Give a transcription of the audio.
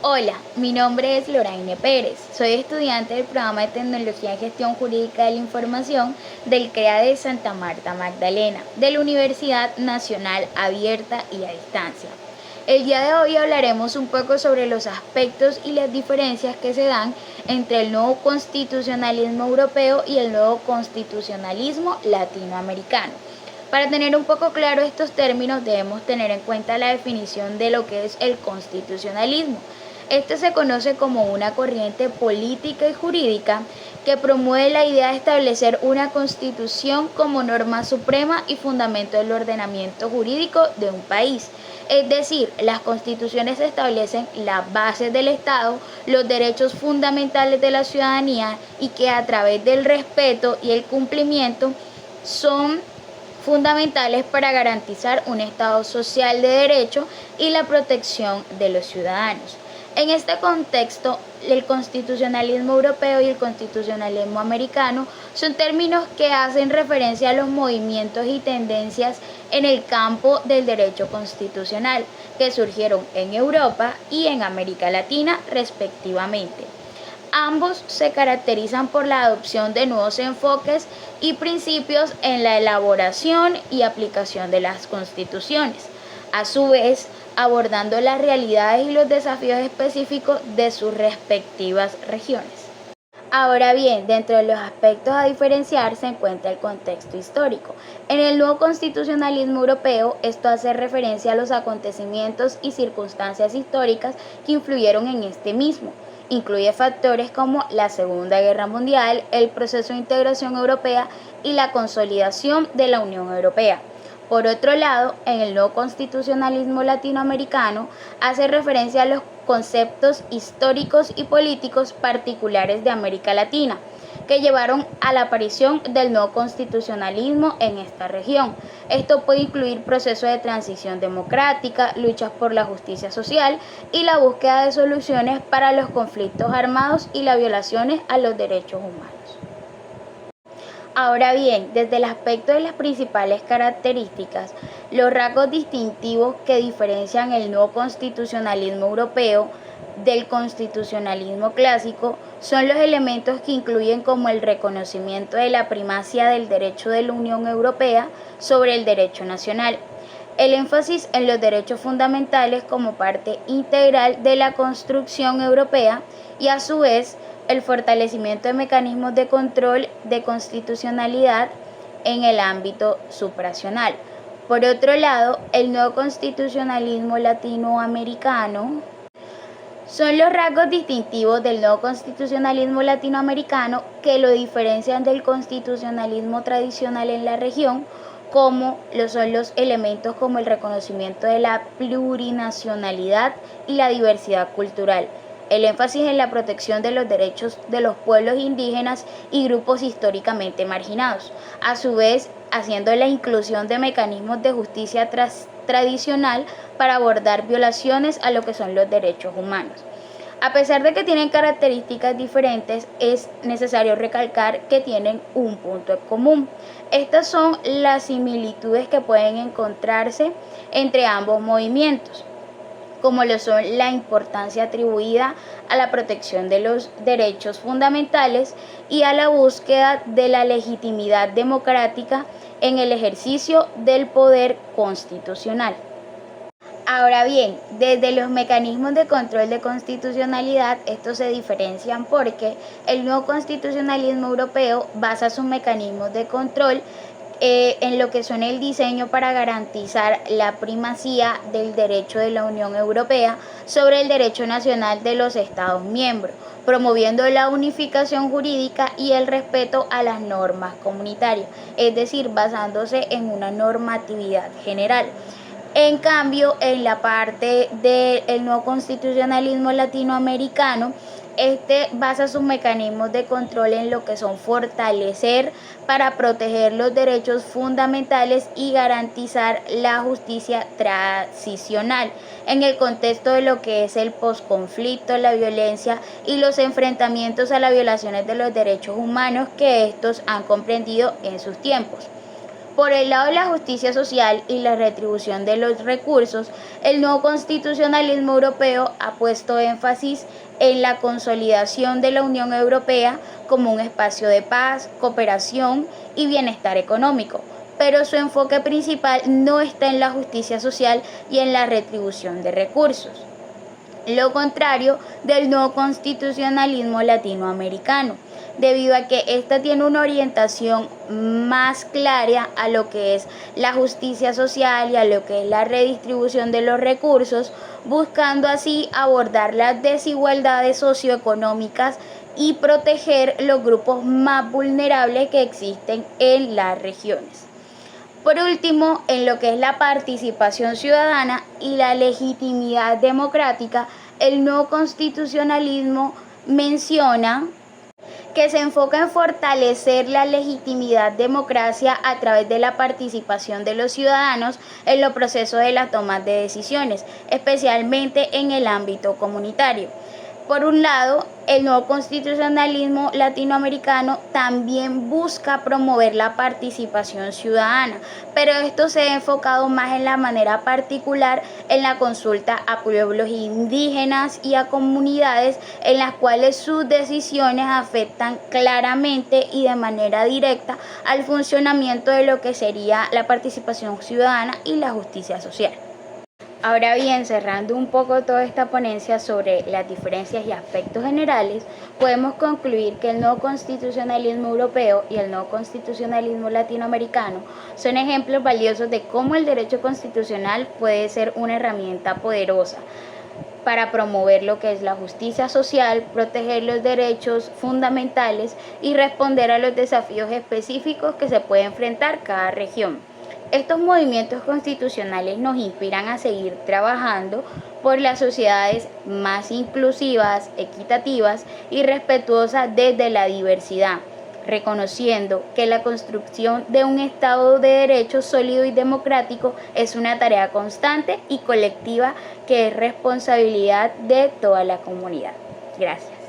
Hola, mi nombre es Loraine Pérez. Soy estudiante del programa de Tecnología y Gestión Jurídica de la Información del CREA de Santa Marta Magdalena, de la Universidad Nacional Abierta y a Distancia. El día de hoy hablaremos un poco sobre los aspectos y las diferencias que se dan entre el nuevo constitucionalismo europeo y el nuevo constitucionalismo latinoamericano. Para tener un poco claro estos términos debemos tener en cuenta la definición de lo que es el constitucionalismo. Este se conoce como una corriente política y jurídica que promueve la idea de establecer una constitución como norma suprema y fundamento del ordenamiento jurídico de un país. Es decir, las constituciones establecen las bases del Estado, los derechos fundamentales de la ciudadanía y que a través del respeto y el cumplimiento son fundamentales para garantizar un Estado social de derecho y la protección de los ciudadanos. En este contexto, el constitucionalismo europeo y el constitucionalismo americano son términos que hacen referencia a los movimientos y tendencias en el campo del derecho constitucional que surgieron en Europa y en América Latina respectivamente. Ambos se caracterizan por la adopción de nuevos enfoques y principios en la elaboración y aplicación de las constituciones, a su vez abordando las realidades y los desafíos específicos de sus respectivas regiones. Ahora bien, dentro de los aspectos a diferenciar se encuentra el contexto histórico. En el nuevo constitucionalismo europeo, esto hace referencia a los acontecimientos y circunstancias históricas que influyeron en este mismo. Incluye factores como la Segunda Guerra Mundial, el proceso de integración europea y la consolidación de la Unión Europea. Por otro lado, en el nuevo constitucionalismo latinoamericano hace referencia a los conceptos históricos y políticos particulares de América Latina, que llevaron a la aparición del nuevo constitucionalismo en esta región. Esto puede incluir procesos de transición democrática, luchas por la justicia social y la búsqueda de soluciones para los conflictos armados y las violaciones a los derechos humanos. Ahora bien, desde el aspecto de las principales características, los rasgos distintivos que diferencian el nuevo constitucionalismo europeo del constitucionalismo clásico son los elementos que incluyen como el reconocimiento de la primacía del derecho de la Unión Europea sobre el derecho nacional, el énfasis en los derechos fundamentales como parte integral de la construcción europea y a su vez el fortalecimiento de mecanismos de control de constitucionalidad en el ámbito supranacional. Por otro lado, el nuevo constitucionalismo latinoamericano son los rasgos distintivos del nuevo constitucionalismo latinoamericano que lo diferencian del constitucionalismo tradicional en la región, como lo son los elementos como el reconocimiento de la plurinacionalidad y la diversidad cultural, el énfasis en la protección de los derechos de los pueblos indígenas y grupos históricamente marginados, a su vez haciendo la inclusión de mecanismos de justicia tradicional para abordar violaciones a lo que son los derechos humanos. A pesar de que tienen características diferentes, es necesario recalcar que tienen un punto en común. Estas son las similitudes que pueden encontrarse entre ambos movimientos, como lo son la importancia atribuida a la protección de los derechos fundamentales y a la búsqueda de la legitimidad democrática en el ejercicio del poder constitucional. Ahora bien, desde los mecanismos de control de constitucionalidad, estos se diferencian porque el nuevo constitucionalismo europeo basa sus mecanismos de control en lo que son el diseño para garantizar la primacía del derecho de la Unión Europea sobre el derecho nacional de los Estados miembros, promoviendo la unificación jurídica y el respeto a las normas comunitarias, es decir, basándose en una normatividad general. En cambio, en la parte del nuevo constitucionalismo latinoamericano, este basa sus mecanismos de control en lo que son fortalecer para proteger los derechos fundamentales y garantizar la justicia transicional en el contexto de lo que es el posconflicto, la violencia y los enfrentamientos a las violaciones de los derechos humanos que estos han comprendido en sus tiempos. Por el lado de la justicia social y la retribución de los recursos, el nuevo constitucionalismo europeo ha puesto énfasis en la consolidación de la Unión Europea como un espacio de paz, cooperación y bienestar económico, pero su enfoque principal no está en la justicia social y en la retribución de recursos. Lo contrario del nuevo constitucionalismo latinoamericano, debido a que ésta tiene una orientación más clara a lo que es la justicia social y a lo que es la redistribución de los recursos, buscando así abordar las desigualdades socioeconómicas y proteger los grupos más vulnerables que existen en las regiones. Por último, en lo que es la participación ciudadana y la legitimidad democrática, el nuevo constitucionalismo menciona que se enfoca en fortalecer la legitimidad democracia a través de la participación de los ciudadanos en los procesos de la toma de decisiones, especialmente en el ámbito comunitario. Por un lado, el nuevo constitucionalismo latinoamericano también busca promover la participación ciudadana, pero esto se ha enfocado más en la manera particular en la consulta a pueblos indígenas y a comunidades en las cuales sus decisiones afectan claramente y de manera directa al funcionamiento de lo que sería la participación ciudadana y la justicia social. Ahora bien, cerrando un poco toda esta ponencia sobre las diferencias y aspectos generales, podemos concluir que el nuevo constitucionalismo europeo y el nuevo constitucionalismo latinoamericano son ejemplos valiosos de cómo el derecho constitucional puede ser una herramienta poderosa para promover lo que es la justicia social, proteger los derechos fundamentales y responder a los desafíos específicos que se puede enfrentar cada región. Estos movimientos constitucionales nos inspiran a seguir trabajando por las sociedades más inclusivas, equitativas y respetuosas desde la diversidad, reconociendo que la construcción de un Estado de Derecho sólido y democrático es una tarea constante y colectiva que es responsabilidad de toda la comunidad. Gracias.